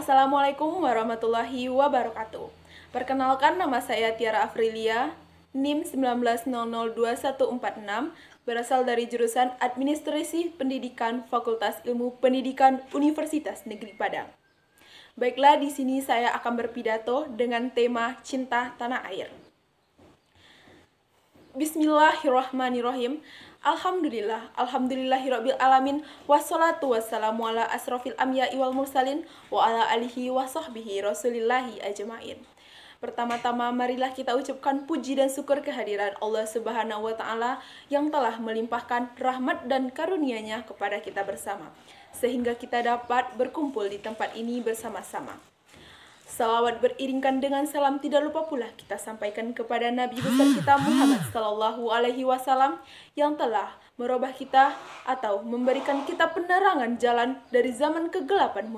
Assalamualaikum warahmatullahi wabarakatuh. Perkenalkan, nama saya Tiara Afrilia, NIM 19002146, berasal dari jurusan Administrasi Pendidikan Fakultas Ilmu Pendidikan Universitas Negeri Padang. Baiklah, di sini saya akan berpidato dengan tema Cinta Tanah Air. Bismillahirrahmanirrahim. Alhamdulillahirabbil alamin, wassalatu wassalamu ala asrofil anbiya'i wal mursalin wa ala alihi wa sahbihi rasulillahi ajmain. Pertama-tama marilah kita ucapkan puji dan syukur kehadiran Allah Subhanahu wa taala yang telah melimpahkan rahmat dan karunia-Nya kepada kita bersama, sehingga kita dapat berkumpul di tempat ini bersama-sama. Salawat beriringkan dengan salam tidak lupa pula kita sampaikan kepada Nabi besar kita Muhammad Sallallahu Alaihi Wasallam yang telah merubah kita atau memberikan kita penerangan jalan dari zaman kegelapan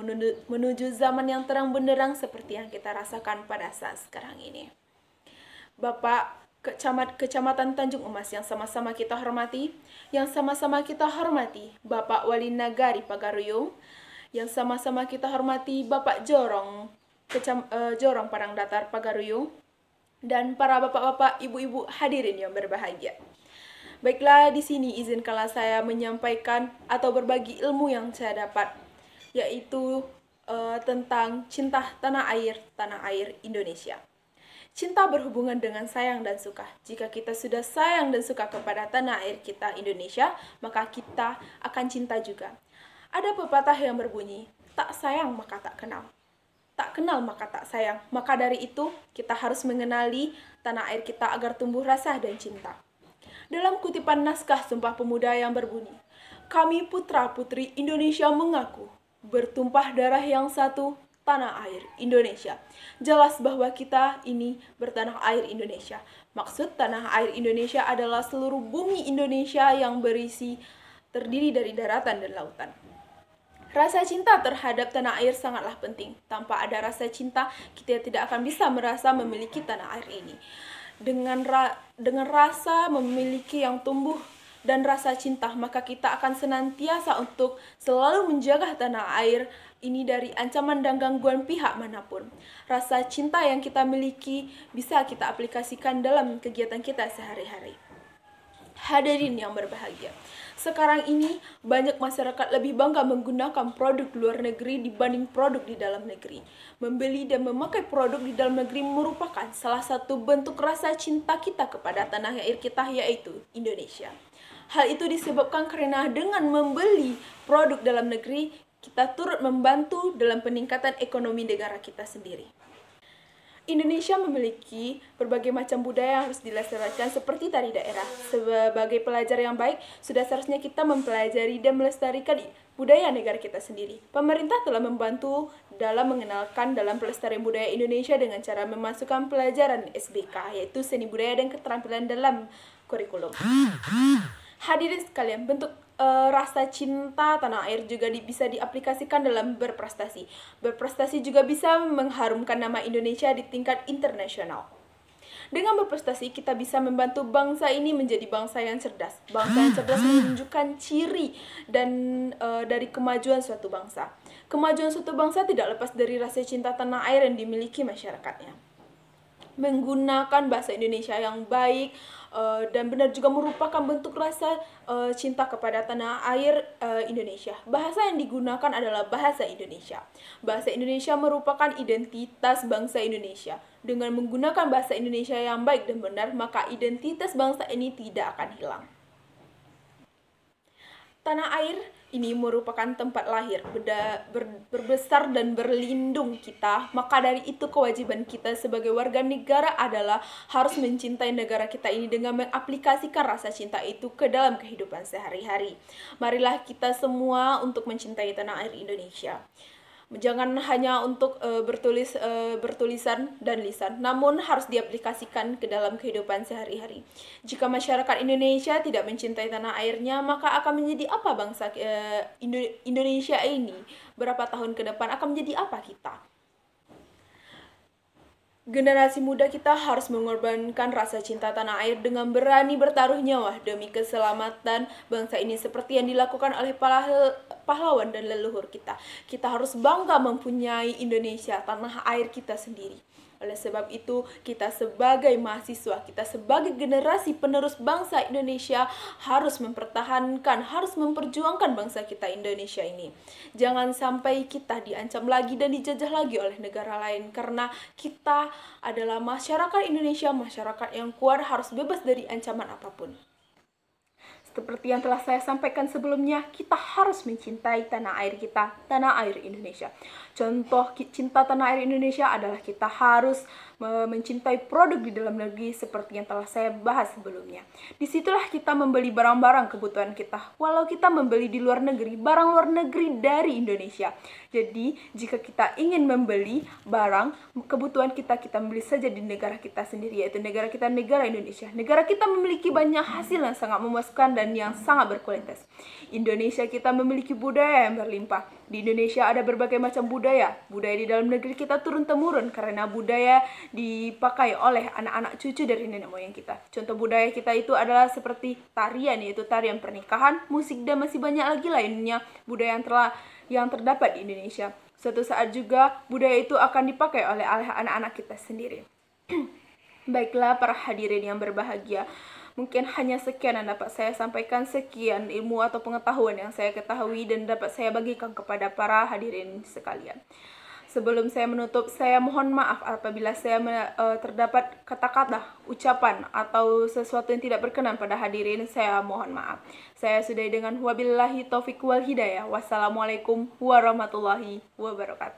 menuju zaman yang terang benderang seperti yang kita rasakan pada saat sekarang ini. Bapak Kecamatan Tanjung Emas yang sama-sama kita hormati, Bapak Wali Nagari Pagaruyung, yang sama-sama kita hormati Bapak Jorong Padang Datar Pagaruyung, dan para bapak-bapak, ibu-ibu hadirin yang berbahagia. Baiklah, di sini izinkanlah saya menyampaikan atau berbagi ilmu yang saya dapat, yaitu tentang cinta tanah air Indonesia. Cinta berhubungan dengan sayang dan suka. Jika kita sudah sayang dan suka kepada tanah air kita Indonesia, maka kita akan cinta juga. Ada pepatah yang berbunyi, tak sayang maka tak kenal. Tak kenal maka tak sayang. Maka dari itu, kita harus mengenali tanah air kita agar tumbuh rasa dan cinta. Dalam kutipan naskah Sumpah Pemuda yang berbunyi, kami putra-putri Indonesia mengaku, bertumpah darah yang satu, tanah air Indonesia. Jelas bahwa kita ini bertanah air Indonesia. Maksud tanah air Indonesia adalah seluruh bumi Indonesia yang terdiri dari daratan dan lautan. Rasa cinta terhadap tanah air sangatlah penting. Tanpa ada rasa cinta, kita tidak akan bisa merasa memiliki tanah air ini. Dengan rasa memiliki yang tumbuh dan rasa cinta, maka kita akan senantiasa untuk selalu menjaga tanah air ini dari ancaman dan gangguan pihak manapun. Rasa cinta yang kita miliki bisa kita aplikasikan dalam kegiatan kita sehari-hari. Hadirin yang berbahagia, sekarang ini banyak masyarakat lebih bangga menggunakan produk luar negeri dibanding produk di dalam negeri. Membeli dan memakai produk di dalam negeri merupakan salah satu bentuk rasa cinta kita kepada tanah air kita, yaitu Indonesia. Hal itu disebabkan karena dengan membeli produk dalam negeri, kita turut membantu dalam peningkatan ekonomi negara kita sendiri. Indonesia memiliki berbagai macam budaya yang harus dilestarikan seperti tari daerah. Sebagai pelajar yang baik, sudah seharusnya kita mempelajari dan melestarikan budaya negara kita sendiri. Pemerintah telah membantu dalam mengenalkan dalam pelestarian budaya Indonesia dengan cara memasukkan pelajaran SBK, yaitu seni budaya dan keterampilan dalam kurikulum. Hadirin sekalian, bentuk rasa cinta tanah air juga bisa diaplikasikan dalam berprestasi. Berprestasi juga bisa mengharumkan nama Indonesia di tingkat internasional. Dengan berprestasi, kita bisa membantu bangsa ini menjadi bangsa yang cerdas. Bangsa yang cerdas menunjukkan ciri dan dari kemajuan suatu bangsa. Kemajuan suatu bangsa tidak lepas dari rasa cinta tanah air yang dimiliki masyarakatnya. Menggunakan bahasa Indonesia yang baik dan benar juga merupakan bentuk rasa cinta kepada tanah air Indonesia. Bahasa yang digunakan adalah bahasa Indonesia. Bahasa Indonesia merupakan identitas bangsa Indonesia. Dengan menggunakan bahasa Indonesia yang baik dan benar, maka identitas bangsa ini tidak akan hilang. Tanah air ini merupakan tempat lahir, berbesar dan berlindung kita. Maka dari itu kewajiban kita sebagai warga negara adalah harus mencintai negara kita ini dengan mengaplikasikan rasa cinta itu ke dalam kehidupan sehari-hari. Marilah kita semua untuk mencintai tanah air Indonesia. Jangan hanya untuk bertulisan dan lisan, namun harus diaplikasikan ke dalam kehidupan sehari-hari. Jika masyarakat Indonesia tidak mencintai tanah airnya, maka akan menjadi apa bangsa Indonesia ini? Berapa tahun ke depan akan menjadi apa kita? Generasi muda kita harus mengorbankan rasa cinta tanah air dengan berani bertaruh nyawa demi keselamatan bangsa ini, seperti yang dilakukan oleh pahlawan dan leluhur kita. Kita harus bangga mempunyai Indonesia, tanah air kita sendiri. Oleh sebab itu, kita sebagai mahasiswa, kita sebagai generasi penerus bangsa Indonesia harus mempertahankan, harus memperjuangkan bangsa kita Indonesia ini. Jangan sampai kita diancam lagi dan dijajah lagi oleh negara lain, karena kita adalah masyarakat Indonesia, masyarakat yang kuat, harus bebas dari ancaman apapun. Seperti yang telah saya sampaikan sebelumnya, kita harus mencintai tanah air kita, tanah air Indonesia. Contoh cinta tanah air Indonesia adalah kita harus mencintai produk di dalam negeri seperti yang telah saya bahas sebelumnya. Disitulah kita membeli barang-barang kebutuhan kita. Walau kita membeli di luar negeri, barang luar negeri dari Indonesia. Jadi, jika kita ingin membeli barang kebutuhan kita membeli saja di negara kita sendiri, yaitu negara kita, negara Indonesia. Negara kita memiliki banyak hasil yang sangat memuaskan dan yang sangat berkualitas. Indonesia kita memiliki budaya yang berlimpah. Di Indonesia ada berbagai macam budaya. Budaya di dalam negeri kita turun-temurun karena budaya dipakai oleh anak-anak cucu dari nenek moyang kita. Contoh budaya kita itu adalah seperti tarian, yaitu tarian pernikahan, musik, dan masih banyak lagi lainnya budaya yang terdapat di Indonesia. Suatu saat juga budaya itu akan dipakai oleh anak-anak kita sendiri. Baiklah para hadirin yang berbahagia, mungkin hanya sekian yang dapat saya sampaikan, sekian ilmu atau pengetahuan yang saya ketahui dan dapat saya bagikan kepada para hadirin sekalian. Sebelum saya menutup, saya mohon maaf apabila saya terdapat kata-kata, ucapan, atau sesuatu yang tidak berkenan pada hadirin, saya mohon maaf. Saya sudahi dengan wabillahi taufiq wal hidayah. Wassalamualaikum warahmatullahi wabarakatuh.